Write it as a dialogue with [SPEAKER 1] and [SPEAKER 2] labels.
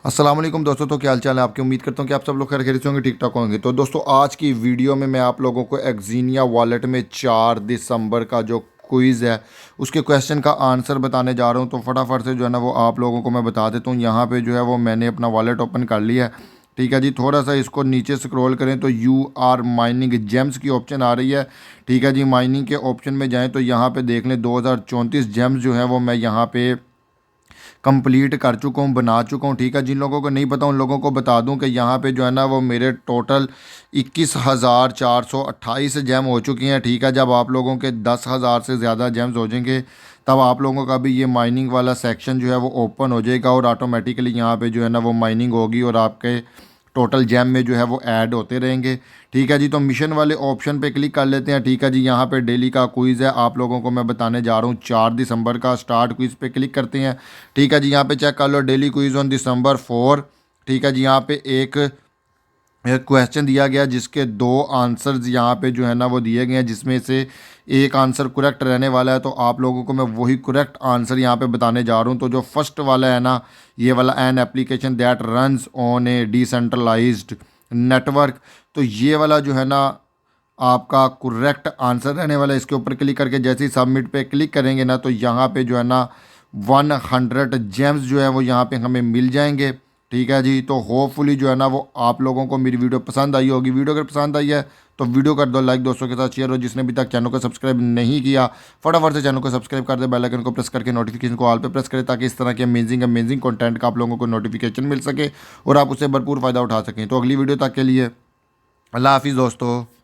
[SPEAKER 1] अस्सलाम वालेकुम दोस्तों। तो क्या हाल चाल है आपकी। उम्मीद करता हूँ कि आप सब लोग खैर खैरियत से होंगे, ठीक ठाक होंगे। तो दोस्तों आज की वीडियो में मैं आप लोगों को एक्जीनिया वॉलेट में 4 दिसंबर का जो क्विज़ है उसके क्वेश्चन का आंसर बताने जा रहा हूँ। तो फटाफट से जो है ना वो आप लोगों को मैं बता देता हूँ। यहाँ पे जो है वो मैंने अपना वॉलेट ओपन कर लिया है। ठीक है जी, थोड़ा सा इसको नीचे स्क्रॉल करें तो यू आर माइनिंग जेम्स की ऑप्शन आ रही है। ठीक है जी, माइनिंग के ऑप्शन में जाएँ तो यहाँ पर देख लें 2034 जेम्स जो है वो मैं यहाँ पे कंप्लीट कर चुका हूँ, बना चुका हूँ। ठीक है, जिन लोगों को नहीं पता उन लोगों को बता दूं कि यहाँ पे जो है ना वो मेरे टोटल 21,428 जैम हो चुकी हैं। ठीक है, जब आप लोगों के 10,000 से ज़्यादा जैम्स हो जाएंगे तब आप लोगों का भी ये माइनिंग वाला सेक्शन जो है वो ओपन हो जाएगा और ऑटोमेटिकली यहाँ पे जो है ना वो माइनिंग होगी और आपके टोटल जैम में जो है वो ऐड होते रहेंगे। ठीक है जी, तो मिशन वाले ऑप्शन पे क्लिक कर लेते हैं। ठीक है जी, यहाँ पे डेली का क्विज़ है, आप लोगों को मैं बताने जा रहा हूँ 4 दिसंबर का। स्टार्ट क्विज़ पे क्लिक करते हैं। ठीक है जी, यहाँ पे चेक कर लो डेली क्विज़ ऑन दिसंबर 4। ठीक है जी, यहाँ पे एक क्वेश्चन दिया गया जिसके दो आंसर्स यहाँ पे जो है ना वो दिए गए हैं, जिसमें से एक आंसर करेक्ट रहने वाला है। तो आप लोगों को मैं वही करेक्ट आंसर यहाँ पे बताने जा रहा हूँ। तो जो फर्स्ट वाला है ना, ये वाला an application that runs on a decentralised network, तो ये वाला जो है ना आपका करेक्ट आंसर रहने वाला है। इसके ऊपर क्लिक करके जैसे ही सबमिट पे क्लिक करेंगे ना तो यहाँ पे जो है ना 100 जेम्स जो है वो यहाँ पे हमें मिल जाएंगे। ठीक है जी, तो होपफुली जो है ना वो आप लोगों को मेरी वीडियो पसंद आई होगी। वीडियो अगर पसंद आई है तो वीडियो कर दो लाइक, दोस्तों के साथ शेयर, और जिसने अभी तक चैनल को सब्सक्राइब नहीं किया फटाफट से चैनल को सब्सक्राइब कर दे, बेल आइकन को प्रेस करके नोटिफिकेशन को ऑल पे प्रेस करें ताकि इस तरह के अमेजिंग अमेजिंग कंटेंट का आप लोगों को नोटिफिकेशन मिल सके और आप उससे भरपूर फ़ायदा उठा सकें। तो अगली वीडियो तक के लिए अल्लाह हाफिज़ दोस्तों।